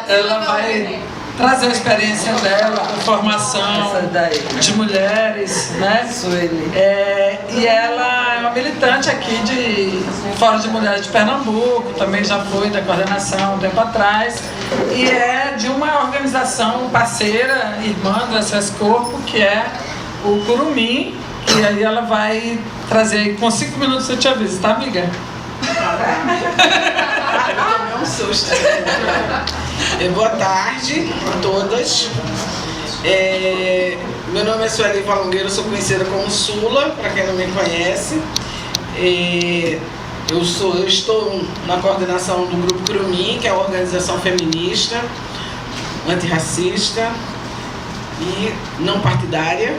Ela vai trazer a experiência dela, a formação de mulheres, né? E ela é uma militante aqui de Fórum de Mulheres de Pernambuco, também já foi da coordenação um tempo atrás, e é de uma organização parceira, irmã do SOS Corpo, que é o Curumim, que aí ela vai trazer, com 5 minutos eu te aviso, tá, amiga? Eu tomei um susto. Boa tarde a todas. Meu nome é Sueli Valongueiro, sou conhecida como Sula, para quem não me conhece. Eu estou na coordenação do Grupo Curumim, que é uma organização feminista, antirracista e não partidária,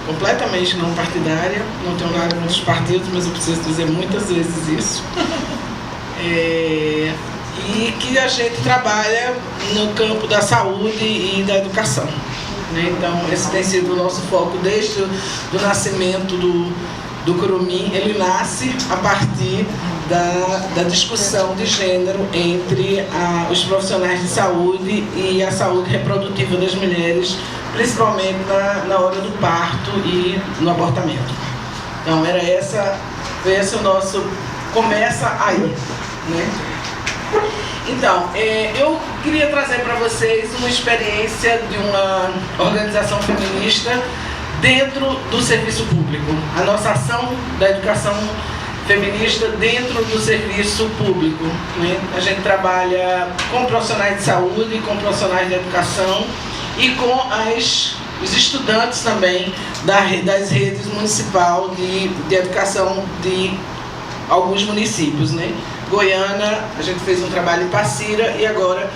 completamente não partidária. Não tenho nada contra os partidos, mas eu preciso dizer muitas vezes isso. E que a gente trabalha no campo da saúde e da educação, né? Então, esse tem sido o nosso foco desde o nascimento do Curumim. Ele nasce a partir da discussão de gênero entre os profissionais de saúde e a saúde reprodutiva das mulheres, principalmente na hora do parto e no abortamento. Então, foi esse o nosso... Começa aí, né? Então, eu queria trazer para vocês uma experiência de uma organização feminista dentro do serviço público. A nossa ação da educação feminista dentro do serviço público, né? A gente trabalha com profissionais de saúde, com profissionais de educação e com os estudantes também das redes municipal de educação de alguns municípios, né? Goiânia, a gente fez um trabalho em Passira e agora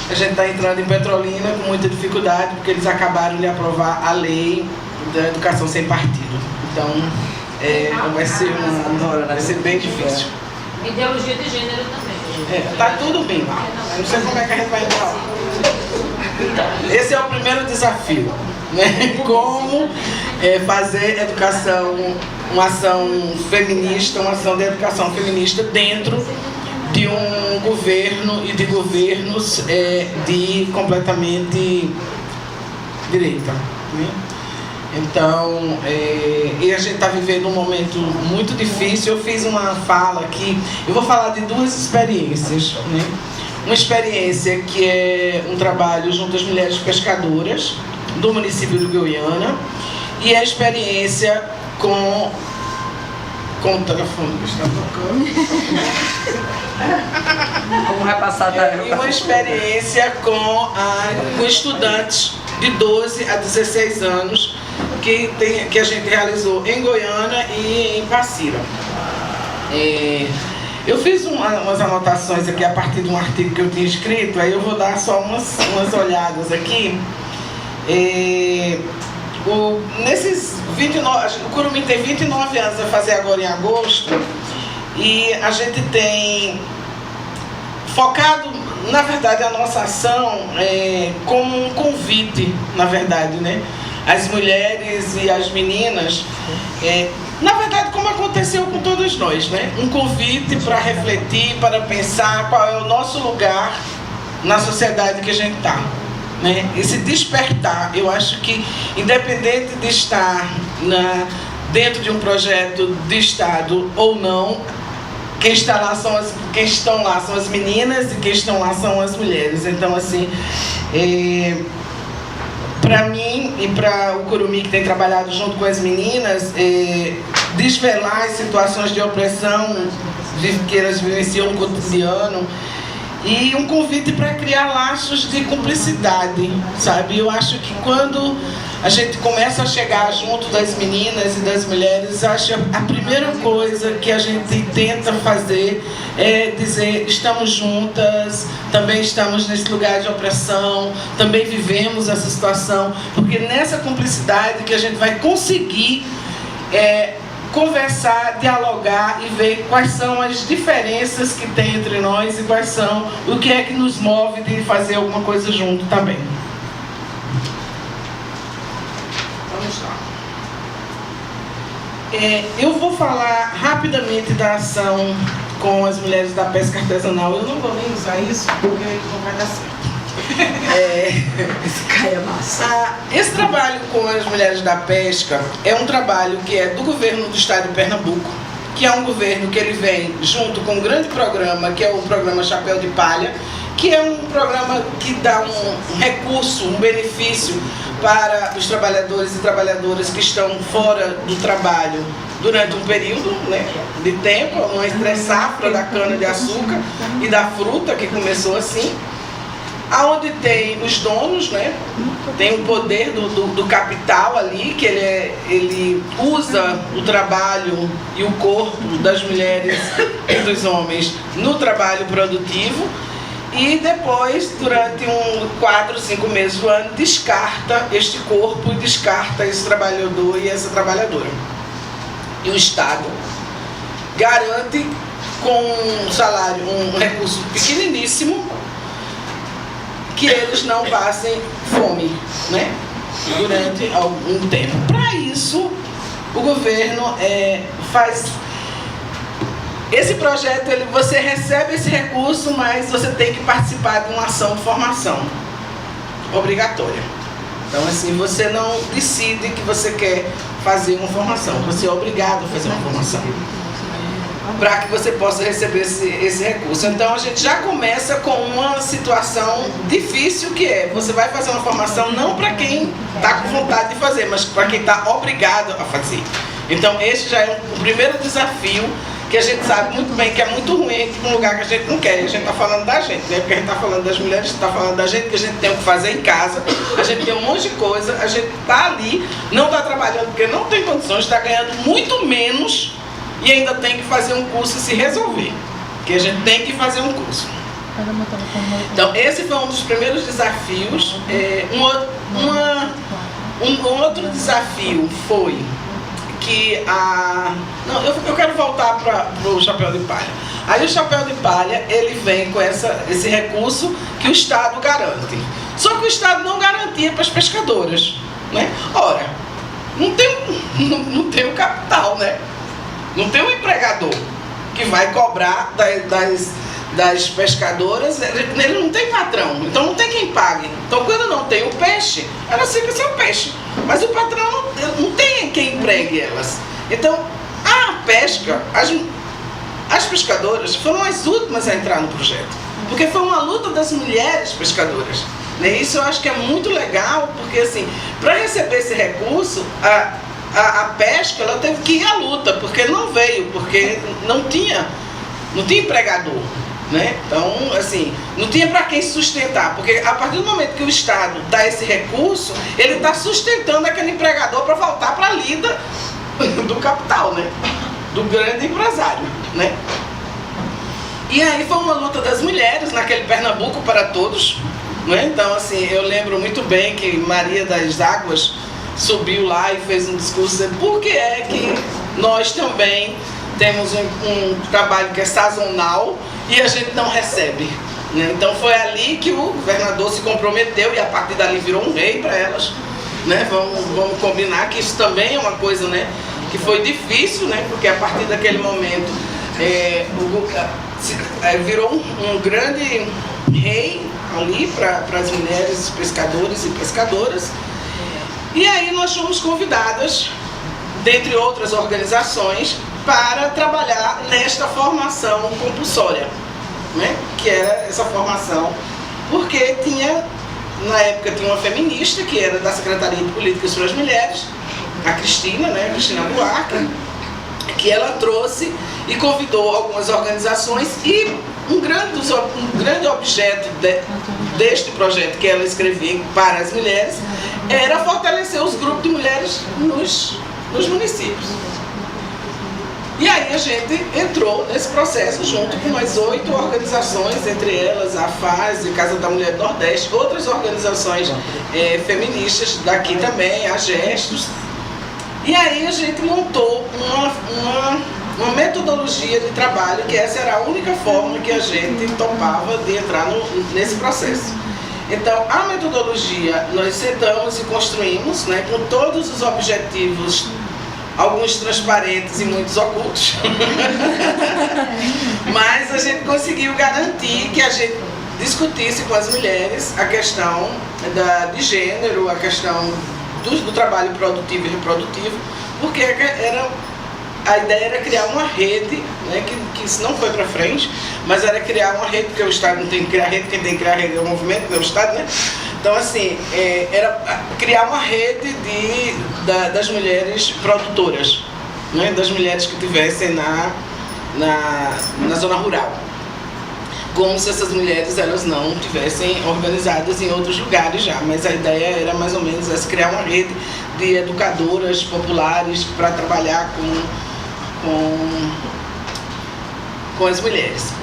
a gente está entrando em Petrolina com muita dificuldade porque eles acabaram de aprovar a lei da educação sem partido. Então, vai ser bem difícil. Ideologia de gênero também. Tá tudo bem lá. Não sei como é que a gente vai entrar lá. Esse é o primeiro desafio, né? Como fazer educação, uma ação feminista, uma ação de educação feminista dentro de um governo e de governos de completamente direita, né? Então, e a gente está vivendo um momento muito difícil. Eu fiz uma fala aqui, eu vou falar de duas experiências, né? Uma experiência que é um trabalho junto às mulheres pescadoras do município de Goiânia e a experiência com o telefone que está tocando. Como vai passar E uma experiência com estudantes de 12 a 16 anos que a gente realizou em Goiânia e em Passira. Eu fiz umas anotações aqui a partir de um artigo que eu tinha escrito, aí eu vou dar só umas olhadas aqui. O Curumim tem 29 anos a fazer agora em agosto e a gente tem focado, na verdade, a nossa ação como um convite, na verdade, né? As mulheres e as meninas, na verdade, como aconteceu com todos nós, né? Um convite para refletir, para pensar qual é o nosso lugar na sociedade que a gente está, né? Esse despertar, eu acho que, independente de estar dentro de um projeto de Estado ou não, quem estão lá são as meninas e quem estão lá são as mulheres. Então, assim, para mim e para o Curumim, que tem trabalhado junto com as meninas, desvelar as situações de opressão que elas vivenciam no cotidiano e um convite para criar laços de cumplicidade, sabe? Eu acho que quando a gente começa a chegar junto das meninas e das mulheres, acho que a primeira coisa que a gente tenta fazer é dizer: estamos juntas, também estamos nesse lugar de opressão, também vivemos essa situação, porque nessa cumplicidade que a gente vai conseguir conversar, dialogar e ver quais são as diferenças que tem entre nós e o que é que nos move de fazer alguma coisa junto também. Vamos lá. Eu vou falar rapidamente da ação com as mulheres da pesca artesanal. Eu não vou nem usar isso porque não vai dar certo. Esse trabalho com as mulheres da pesca é um trabalho que é do governo do estado de Pernambuco, que é um governo que ele vem junto com um grande programa, que é o programa Chapéu de Palha, que é um programa que dá um recurso, um benefício para os trabalhadores e trabalhadoras que estão fora do trabalho durante um período, né, de tempo, uma entre-safra da cana-de-açúcar e da fruta, que começou assim, aonde tem os donos, né, tem o poder do capital ali, que ele usa o trabalho e o corpo das mulheres e dos homens no trabalho produtivo, e depois, durante 4, 5 meses do ano, descarta este corpo e descarta esse trabalhador e essa trabalhadora. E o Estado garante com um salário, um recurso pequeniníssimo, que eles não passem fome, né, durante algum tempo. Para isso, o governo faz esse projeto, você recebe esse recurso, mas você tem que participar de uma ação de formação obrigatória. Então, assim, você não decide que você quer fazer uma formação, você é obrigado a fazer uma formação para que você possa receber esse recurso. Então, a gente já começa com uma situação difícil, que você vai fazer uma formação não para quem está com vontade de fazer, mas para quem está obrigado a fazer. Então, esse já é o primeiro desafio, que a gente sabe muito bem que é muito ruim para um lugar que a gente não quer. A gente está falando da gente, né? Porque a gente está falando das mulheres, a gente está falando da gente, que a gente tem o que fazer em casa, a gente tem um monte de coisa, a gente está ali, não está trabalhando porque não tem condições, está ganhando muito menos e ainda tem que fazer um curso e se resolver. Porque a gente tem que fazer um curso. Então, esse foi um dos primeiros desafios. Um outro desafio foi que eu quero voltar para o Chapéu de Palha. Aí o Chapéu de Palha, ele vem com esse recurso que o Estado garante. Só que o Estado não garantia para as pescadoras, né? Ora, não tem o capital, né? Não tem um empregador que vai cobrar das pescadoras, ele não tem patrão, então não tem quem pague. Então, quando não tem o peixe, elas ficam sem o peixe. Mas o patrão não tem quem empregue elas. Então, a pesca, as pescadoras foram as últimas a entrar no projeto, porque foi uma luta das mulheres pescadoras. Isso eu acho que é muito legal, porque assim, para receber esse recurso, a pesca, ela teve que ir à luta, porque não veio, porque não tinha empregador, né? Então, assim, não tinha para quem sustentar, porque a partir do momento que o Estado dá esse recurso, ele está sustentando aquele empregador para voltar para a lida do capital, né? Do grande empresário, né? E aí foi uma luta das mulheres naquele Pernambuco para todos, né? Então, assim, eu lembro muito bem que Maria das Águas subiu lá e fez um discurso dizendo por que é que nós também temos um trabalho que é sazonal e a gente não recebe, né? Então foi ali que o governador se comprometeu e a partir dali virou um rei para elas, né? Vamos combinar que isso também é uma coisa, né, que foi difícil, né? Porque a partir daquele momento virou um grande rei ali para as mulheres pescadores e pescadoras. E aí nós fomos convidadas, dentre outras organizações, para trabalhar nesta formação compulsória, né? Que era essa formação, porque na época tinha uma feminista, que era da Secretaria de Políticas para as Mulheres, a Cristina, né? Cristina Buarque, que ela trouxe e convidou algumas organizações, e um grande objeto deste projeto que ela escrevia para as mulheres era fortalecer os grupos de mulheres nos municípios. E aí a gente entrou nesse processo junto com mais 8 organizações, entre elas a FAS, Casa da Mulher do Nordeste, outras organizações feministas daqui também, a Gestos. E aí a gente montou uma metodologia de trabalho, que essa era a única forma que a gente topava de entrar nesse processo. Então, a metodologia, nós sentamos e construímos, né, com todos os objetivos, alguns transparentes e muitos ocultos, mas a gente conseguiu garantir que a gente discutisse com as mulheres a questão de gênero, a questão do trabalho produtivo e reprodutivo, porque a ideia era criar uma rede, né, que isso não foi para frente, mas era criar uma rede, porque o Estado não tem que criar rede, quem tem que criar rede é o movimento, não é o Estado, né? Então, assim, era criar uma rede das mulheres produtoras, né, das mulheres que estivessem na zona rural. Como se essas mulheres elas não tivessem organizadas em outros lugares já, mas a ideia era mais ou menos essa, criar uma rede de educadoras populares para trabalhar com as mulheres.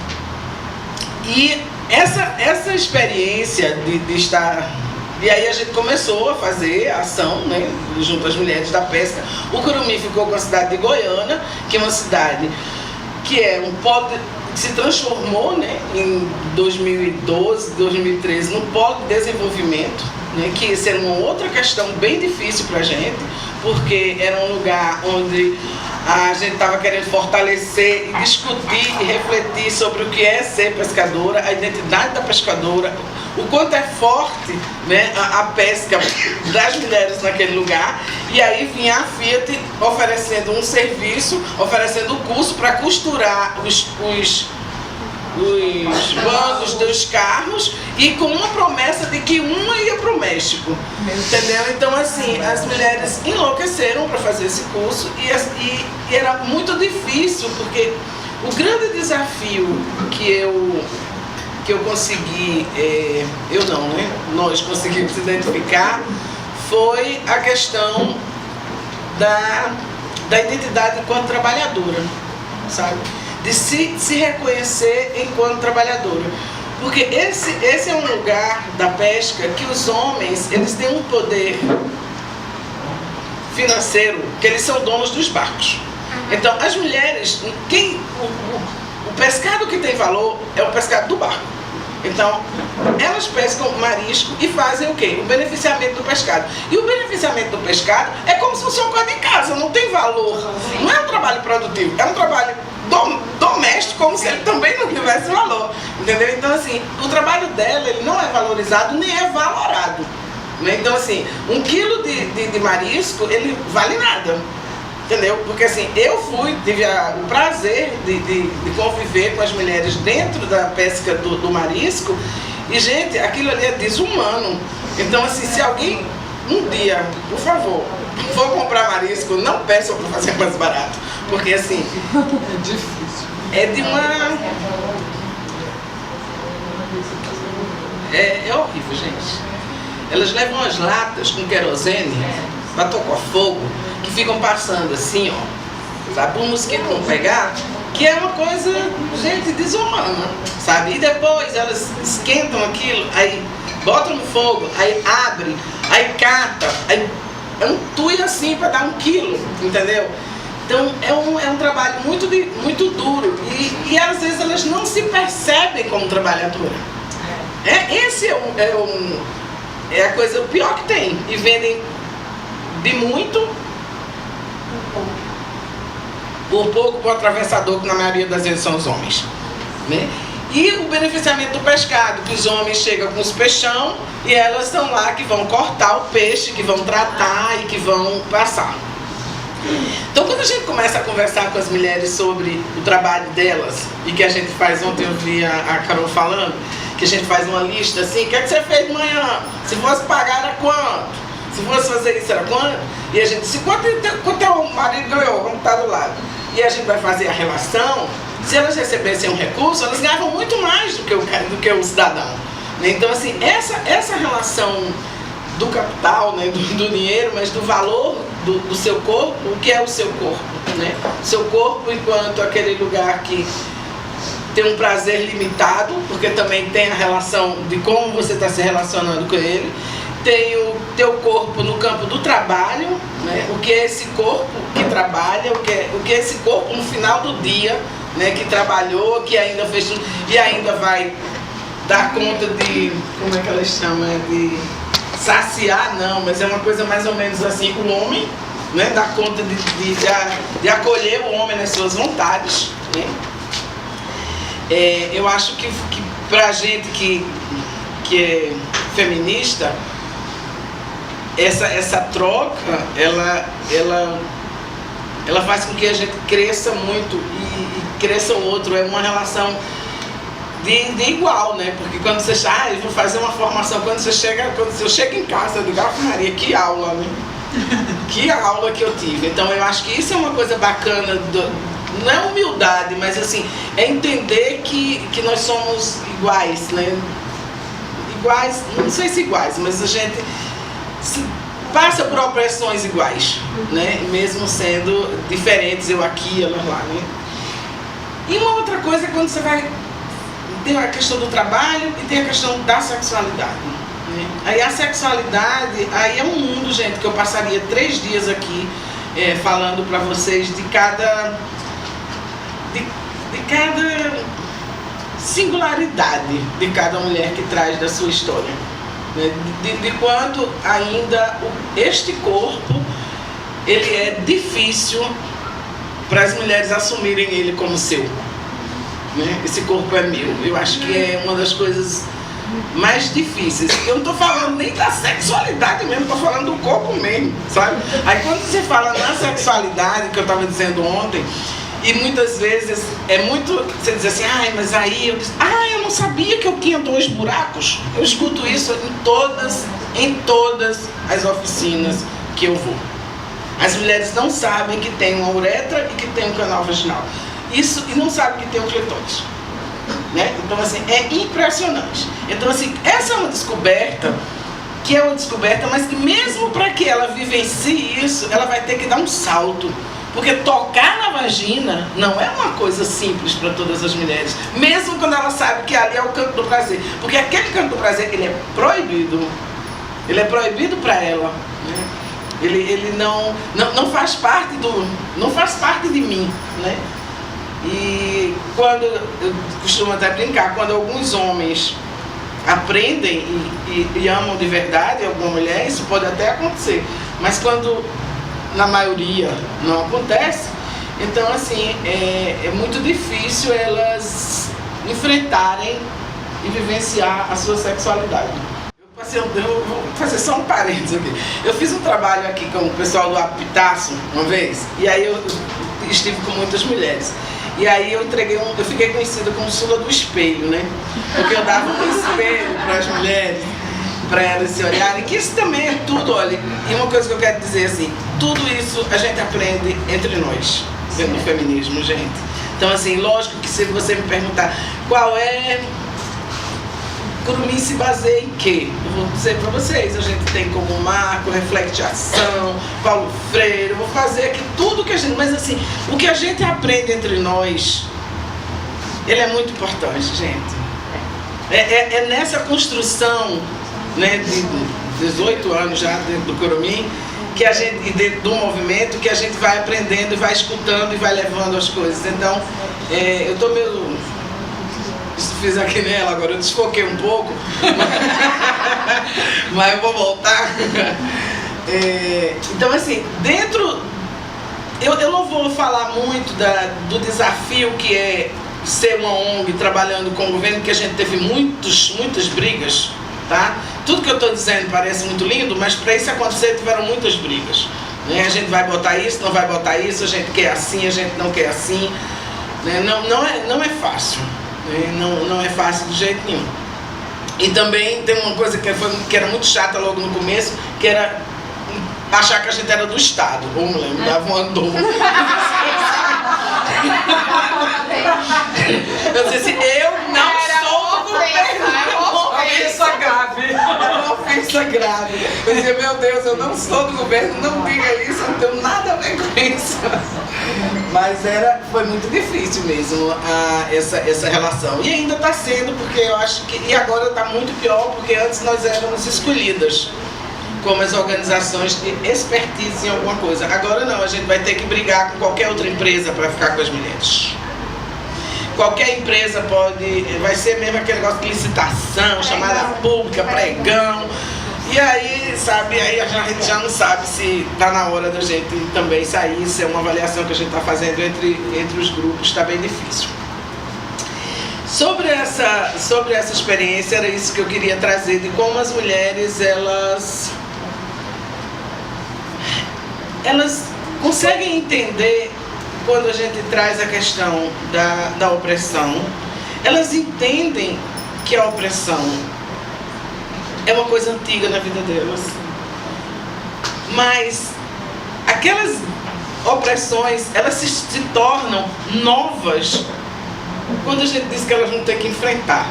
E essa experiência de estar... E aí a gente começou a fazer a ação, né, junto às mulheres da pesca. O Curumim ficou com a cidade de Goiânia, que é uma cidade que é um polo, que se transformou, né, em 2012, 2013, num polo de desenvolvimento, né, que isso era uma outra questão bem difícil para a gente, porque era um lugar onde a gente estava querendo fortalecer e discutir e refletir sobre o que é ser pescadora, a identidade da pescadora, o quanto é forte, né, a pesca das mulheres naquele lugar. E aí vinha a Fiat oferecendo um serviço, oferecendo o curso para costurar os bancos dos carros e com uma promessa de que uma ia para o México, entendeu? Então, assim, as mulheres enlouqueceram para fazer esse curso e era muito difícil, porque o grande desafio que eu consegui, nós conseguimos identificar, foi a questão da identidade enquanto trabalhadora, sabe? De se reconhecer enquanto trabalhadora. Porque esse é um lugar da pesca que os homens, eles têm um poder financeiro, que eles são donos dos barcos. Então, as mulheres, o pescado que tem valor é o pescado do barco. Então, elas pescam marisco e fazem o quê? O beneficiamento do pescado. E o beneficiamento do pescado é como se fosse uma coisa de casa, não tem valor. Não é um trabalho produtivo, é um trabalho doméstico, como se ele também não tivesse valor. Entendeu? Então, assim, o trabalho dela, ele não é valorizado nem é valorado. Né? Então, assim, 1 quilo de marisco, ele vale nada. Entendeu? Porque assim, tive o prazer de conviver com as mulheres dentro da pesca do marisco e, gente, aquilo ali é desumano. Então, assim, se alguém um dia, por favor, for comprar marisco, não peçam para fazer mais barato. Porque, assim, é difícil. É de uma... É horrível, gente. Elas levam as latas com querosene para tocar fogo, que ficam passando assim, ó, sabe, um mosquito não pegar, que é uma coisa, gente, desumana, sabe? E depois elas esquentam aquilo, aí botam no fogo, aí abre, aí cata, aí antui assim para dar 1 quilo, entendeu? Então é um trabalho muito duro e às vezes elas não se percebem como trabalhadora. Esse é a coisa pior que tem. E vendem de muito por pouco para o atravessador, que na maioria das vezes são os homens, né? E o beneficiamento do pescado, que os homens chegam com os peixão e elas estão lá que vão cortar o peixe, que vão tratar e que vão passar. Então, quando a gente começa a conversar com as mulheres sobre o trabalho delas, e que a gente faz, ontem eu vi a Carol falando, que a gente faz uma lista assim, o que é que você fez de manhã? Se fosse pagar era quanto? Se fosse fazer isso era quanto? E a gente disse, quanto o marido ganhou? Vamos estar do lado. E a gente vai fazer a relação. Se elas recebessem um recurso, elas ganhavam muito mais do que o cidadão. Então, assim, essa relação do capital, né, do dinheiro, mas do valor do seu corpo, o que é o seu corpo, né? Seu corpo enquanto aquele lugar que tem um prazer limitado, porque também tem a relação de como você está se relacionando com ele, tem o teu corpo no campo do trabalho, né? O que é esse corpo que trabalha, o que é esse corpo no final do dia, né? Que trabalhou, que ainda fez tudo, e ainda vai dar conta de, como é que elas chamam, de saciar, não, mas é uma coisa mais ou menos assim, o homem, né, dá conta de acolher o homem nas suas vontades, né? Eu acho que pra gente que é feminista, essa troca, ela faz com que a gente cresça muito e cresça o outro. É uma relação de igual, né? Porque quando você chega, eu vou fazer uma formação, quando eu chego em casa, eu digo, Maria, que aula, né? Que aula que eu tive. Então eu acho que isso é uma coisa bacana, não é humildade, mas assim, é entender que nós somos iguais, né? Iguais, não sei se iguais, mas a gente passa por opressões iguais, né? Mesmo sendo diferentes, eu aqui, ela lá, né? E uma outra coisa é quando você vai... Tem a questão do trabalho e tem a questão da sexualidade, né? Aí a sexualidade, aí é um mundo, gente, que eu passaria 3 dias aqui falando para vocês de cada singularidade de cada mulher que traz da sua história, né? De quanto ainda este corpo, ele é difícil para as mulheres assumirem ele como seu, né? Esse corpo é meu. Eu acho que é uma das coisas mais difíceis. Eu não estou falando nem da sexualidade mesmo, estou falando do corpo mesmo, sabe? Aí quando você fala na sexualidade, que eu estava dizendo ontem, e muitas vezes é muito, você diz assim, mas aí eu não sabia que eu tinha 2 buracos. Eu escuto isso em todas as oficinas que eu vou. As mulheres não sabem que tem uma uretra e que tem um canal vaginal. Isso, e não sabem que tem um clitóris, né? Então assim, é impressionante. Então assim, essa é uma descoberta, mas que mesmo para que ela vivencie isso, ela vai ter que dar um salto. Porque tocar na vagina não é uma coisa simples para todas as mulheres, mesmo quando ela sabe que ali é o canto do prazer. Porque aquele canto do prazer, ele é proibido para ela, né? Ele não faz parte de mim, né? E quando, eu costumo até brincar, quando alguns homens aprendem e amam de verdade alguma mulher, isso pode até acontecer. Mas quando na maioria não acontece, então assim, é muito difícil elas enfrentarem e vivenciar a sua sexualidade. Eu vou fazer só um parênteses aqui. Eu fiz um trabalho aqui com o pessoal do Apitaço uma vez, e aí eu estive com muitas mulheres. E aí eu fiquei conhecida como Sula do Espelho, né? Porque eu dava um espelho para as mulheres, para elas se olharem, que isso também é tudo, olha, e uma coisa que eu quero dizer assim, tudo isso a gente aprende entre nós, dentro do feminismo, gente. Então assim, lógico que se você me perguntar qual é, Curumim se baseia em quê? Eu vou dizer para vocês, a gente tem como marco, Reflete Ação, Paulo Freire, eu vou fazer aqui tudo que a gente, mas assim, o que a gente aprende entre nós, ele é muito importante, gente. É nessa construção, né, de 18 anos já dentro do Curumim, que a gente, dentro do movimento, que a gente vai aprendendo e vai escutando e vai levando as coisas. Então, eu estou meio... Fiz aqui nela, agora eu desfoquei um pouco, mas eu vou voltar. Então assim, dentro... Eu não vou falar muito do desafio que é ser uma ONG trabalhando com o governo, porque a gente teve muitas brigas, tá? Tudo que eu estou dizendo parece muito lindo, mas para isso acontecer tiveram muitas brigas, né? A gente vai botar isso, não vai botar isso, a gente quer assim, a gente não quer assim, né? Não é fácil, né? Não é fácil de jeito nenhum. E também tem uma coisa que era muito chata logo no começo, que era achar que a gente era do Estado. Ou me lembro, dava um andor. Eu disse assim, eu não sou do governo. Ofensa grave. Uma ofensa grave. Eu dizia, meu Deus, eu não sou do governo, não diga isso, eu não tenho nada a ver com isso. Mas foi muito difícil mesmo essa relação. E ainda está sendo, porque eu acho que... E agora está muito pior, porque antes nós éramos escolhidas como as organizações de expertise em alguma coisa. Agora não, a gente vai ter que brigar com qualquer outra empresa para ficar com as mulheres. Qualquer empresa vai ser mesmo aquele negócio de licitação, chamada pública, pregão. E aí, sabe, aí a gente já não sabe se está na hora da gente também sair, se é uma avaliação que a gente está fazendo entre os grupos, está bem difícil. Sobre essa experiência, era isso que eu queria trazer, de como as mulheres, elas conseguem entender, quando a gente traz a questão da opressão, elas entendem que a opressão é uma coisa antiga na vida delas. Mas aquelas opressões, elas se tornam novas quando a gente diz que elas vão ter que enfrentar.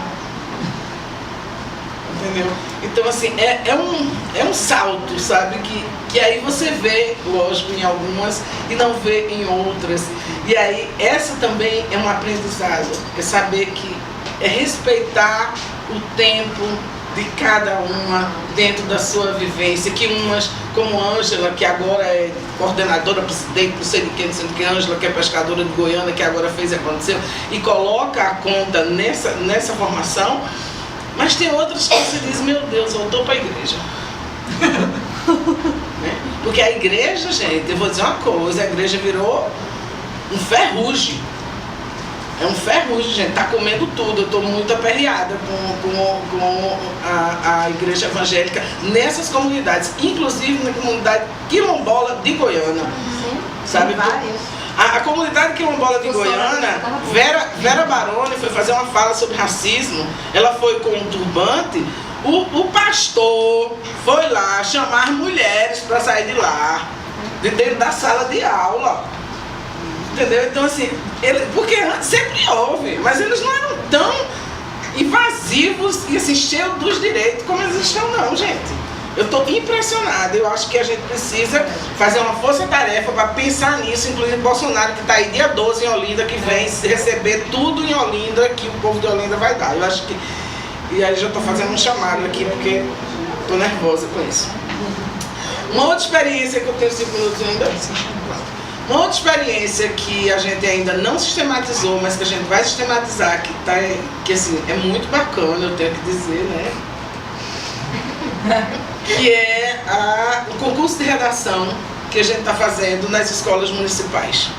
Entendeu? Então, assim, é um salto, sabe? Que aí você vê, lógico, em algumas e não vê em outras. E aí, essa também é um aprendizado. É saber que é respeitar o tempo de cada uma dentro da sua vivência, que umas, como Ângela, que agora é coordenadora, presidente, não sei de quem, Ângela, que é pescadora de Goiânia, que agora fez e aconteceu, e coloca a conta nessa formação, mas tem outras que você diz, meu Deus, voltou para a igreja. Né? Porque a igreja, gente, eu vou dizer uma coisa, a igreja virou um ferrugem. É um ferrugem, gente, tá comendo tudo. Eu estou muito aperreada com a igreja evangélica nessas comunidades, inclusive na comunidade quilombola de Goiânia. Sabe? A comunidade quilombola de Goiânia, Vera Baroni foi fazer uma fala sobre racismo, ela foi com um turbante, o pastor foi lá chamar mulheres para sair de lá, de dentro da sala de aula. Entendeu? Então, assim, porque antes sempre houve, mas eles não eram tão invasivos e assim, cheios dos direitos como eles estão, não, gente. Eu estou impressionada. Eu acho que a gente precisa fazer uma força-tarefa para pensar nisso, inclusive Bolsonaro, que está aí dia 12 em Olinda, que vem receber tudo em Olinda, que o povo de Olinda vai dar. Eu acho que... E aí já estou fazendo um chamado aqui, porque estou nervosa com isso. Uma outra experiência que eu tenho 5 minutos ainda... Uma outra experiência que a gente ainda não sistematizou, mas que a gente vai sistematizar, que assim, é muito bacana, eu tenho que dizer, né? Que é o concurso de redação que a gente está fazendo nas escolas municipais.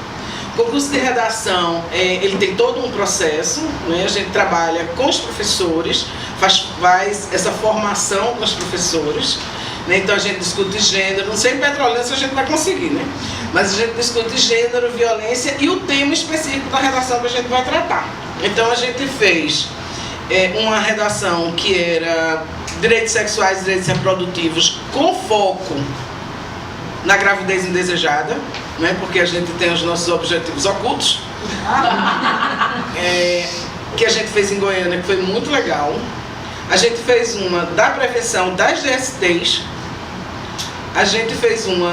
O concurso de redação, ele tem todo um processo, né? A gente trabalha com os professores, faz essa formação com os professores. Então a gente discute gênero, não sei em Petrolina se a gente vai conseguir, né? Mas a gente discute gênero, violência e o tema específico da redação que a gente vai tratar. Então a gente fez uma redação que era direitos sexuais e direitos reprodutivos com foco na gravidez indesejada, né? Porque a gente tem os nossos objetivos ocultos, que a gente fez em Goiânia, que foi muito legal. A gente fez uma da prevenção das DSTs. A gente fez uma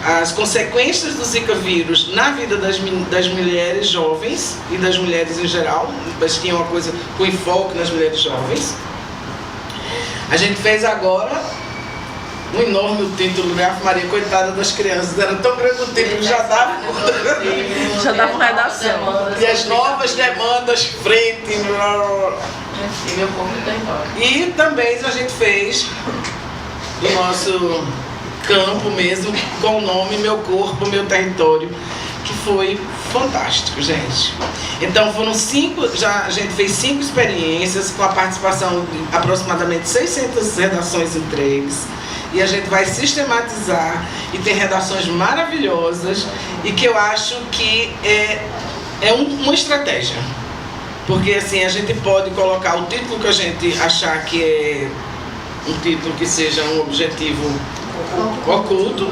as consequências do Zika vírus na vida das mulheres jovens e das mulheres em geral, mas tinha uma coisa com enfoque nas mulheres jovens. A gente fez agora um enorme título, né? Maria, coitada das crianças, era tão grande o título que já dava uma redação. E as novas demandas frente. E meu povo está embora. E também a gente fez do nosso campo mesmo, com o nome Meu Corpo, Meu Território, que foi fantástico, gente. Então foram a gente fez 5 experiências com a participação de aproximadamente 600 redações entregues. E a gente vai sistematizar e tem redações maravilhosas e que eu acho que é uma estratégia. Porque assim, a gente pode colocar o título que a gente achar que é um título que seja um objetivo oculto,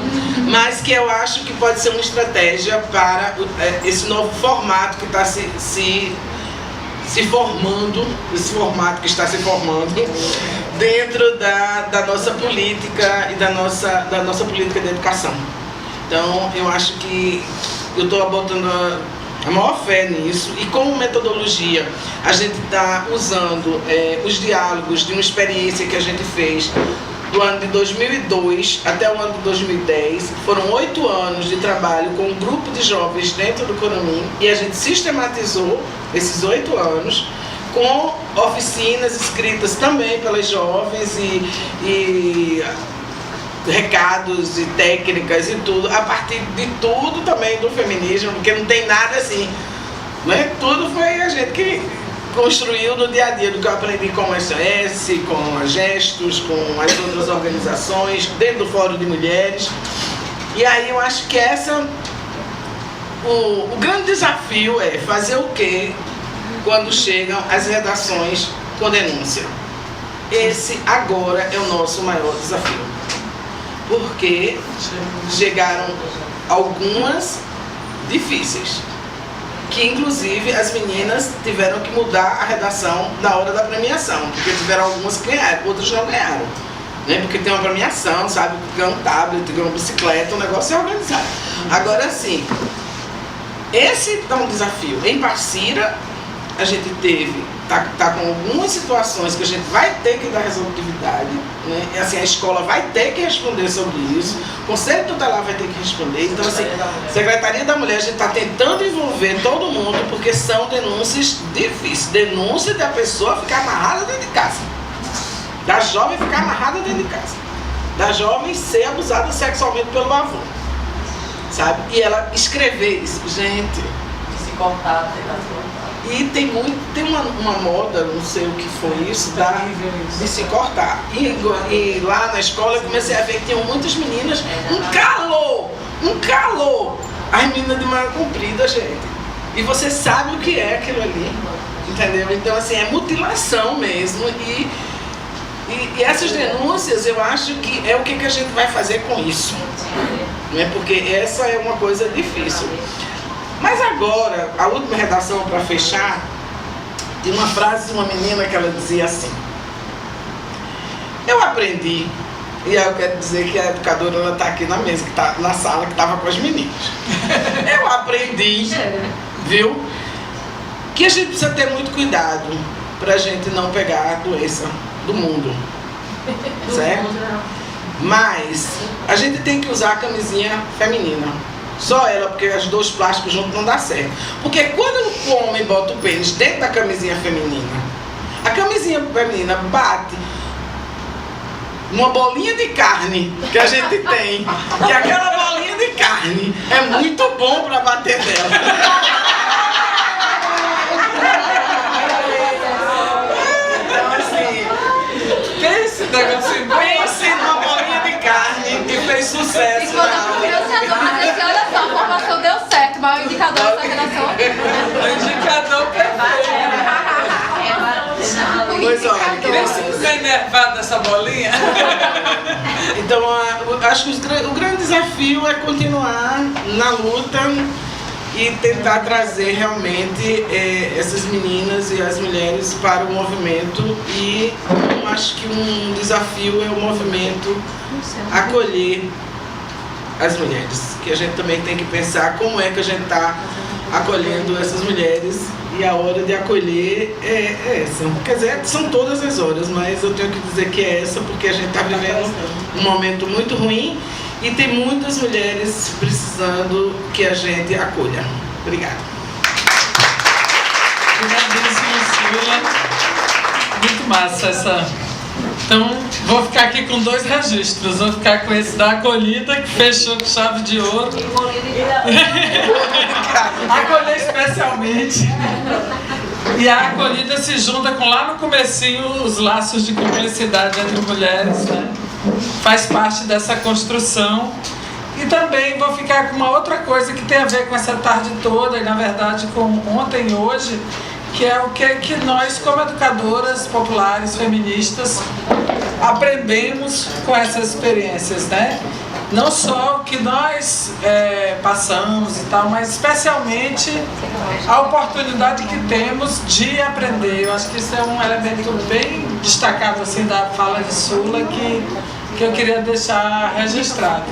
mas que eu acho que pode ser uma estratégia para esse novo formato que está se formando, esse formato que está se formando dentro da nossa política e da nossa política de educação. Então, eu acho que eu estou botando a maior fé nisso, e como metodologia a gente está usando os diálogos de uma experiência que a gente fez do ano de 2002 até o ano de 2010. Foram 8 anos de trabalho com um grupo de jovens dentro do Curumim, e a gente sistematizou esses 8 anos com oficinas escritas também pelas jovens e recados e técnicas e tudo, a partir de tudo também do feminismo, porque não tem nada assim Né? Tudo foi a gente que construiu no dia a dia, do que eu aprendi com o SOS, com a Gestos, com as outras organizações, dentro do Fórum de Mulheres. E aí eu acho que o grande desafio é fazer o quê quando chegam as redações com denúncia. Esse agora é o nosso maior desafio. Porque chegaram algumas difíceis, que inclusive as meninas tiveram que mudar a redação na hora da premiação, porque tiveram algumas que ganharam, outras não ganharam, né? Porque tem uma premiação, sabe, ganha um tablet, ganha uma bicicleta, o negócio é organizado. Agora sim, esse é um desafio. Em Passira, a gente tá com algumas situações que a gente vai ter que dar resolutividade, né? E, assim, a escola vai ter que responder sobre isso, o Conselho Tutelar vai ter que responder. Então, assim, Secretaria da Mulher, a gente está tentando envolver todo mundo, porque são denúncias difíceis. Denúncia da pessoa ficar amarrada dentro de casa, da jovem ficar amarrada dentro de casa, da jovem ser abusada sexualmente pelo avô, sabe? E ela escrever isso, gente. Se cortar, tentar se cortar. E tem uma moda, não sei o que foi isso, de se cortar. E lá na escola eu comecei a ver que tinham muitas meninas, um calor. As meninas de manga comprida, gente. E você sabe o que é aquilo ali, entendeu? Então, assim, é mutilação mesmo. E essas denúncias, eu acho que é o que a gente vai fazer com isso, né? Porque essa é uma coisa difícil. Mas agora, a última redação para fechar, tem uma frase de uma menina que ela dizia assim: eu aprendi, e eu quero dizer que a educadora ela está aqui na mesa, que está na sala, que estava com as meninas. Eu aprendi, viu, que a gente precisa ter muito cuidado para a gente não pegar a doença do mundo, certo? Mas a gente tem que usar a camisinha feminina. Só ela, porque os dois plásticos juntos não dá certo. Porque quando o homem bota o pênis dentro da camisinha feminina, a camisinha feminina bate uma bolinha de carne que a gente tem. E aquela bolinha de carne é muito bom para bater nela. Então, assim, pense numa bolinha de carne que fez sucesso. E quando eu assim, olha só, a formação deu certo, mas o indicador dessa redação. O indicador perfeito. Pois olha, Nem se ficar enervado dessa bolinha. então acho que o grande desafio é continuar na luta e tentar trazer realmente essas meninas e as mulheres para o movimento. E acho que um desafio é o movimento acolher as mulheres, que a gente também tem que pensar como é que a gente está acolhendo essas mulheres, e a hora de acolher é essa. Quer dizer, são todas as horas, mas eu tenho que dizer que é essa, porque a gente está vivendo um momento muito ruim e tem muitas mulheres precisando que a gente acolha. Obrigada. Obrigadíssimo, Sula. Muito massa essa. Então, vou ficar aqui com 2 registros. Vou ficar com esse da acolhida, que fechou com chave de ouro. Acolher especialmente. E a acolhida se junta com, lá no comecinho, os laços de cumplicidade entre mulheres, né? Faz parte dessa construção. E também vou ficar com uma outra coisa que tem a ver com essa tarde toda, e na verdade com ontem e hoje, que é o que nós, como educadoras populares, feministas, aprendemos com essas experiências, né? Não só o que nós passamos e tal, mas especialmente a oportunidade que temos de aprender. Eu acho que isso é um elemento bem destacado assim, da fala de Sula, que eu queria deixar registrado.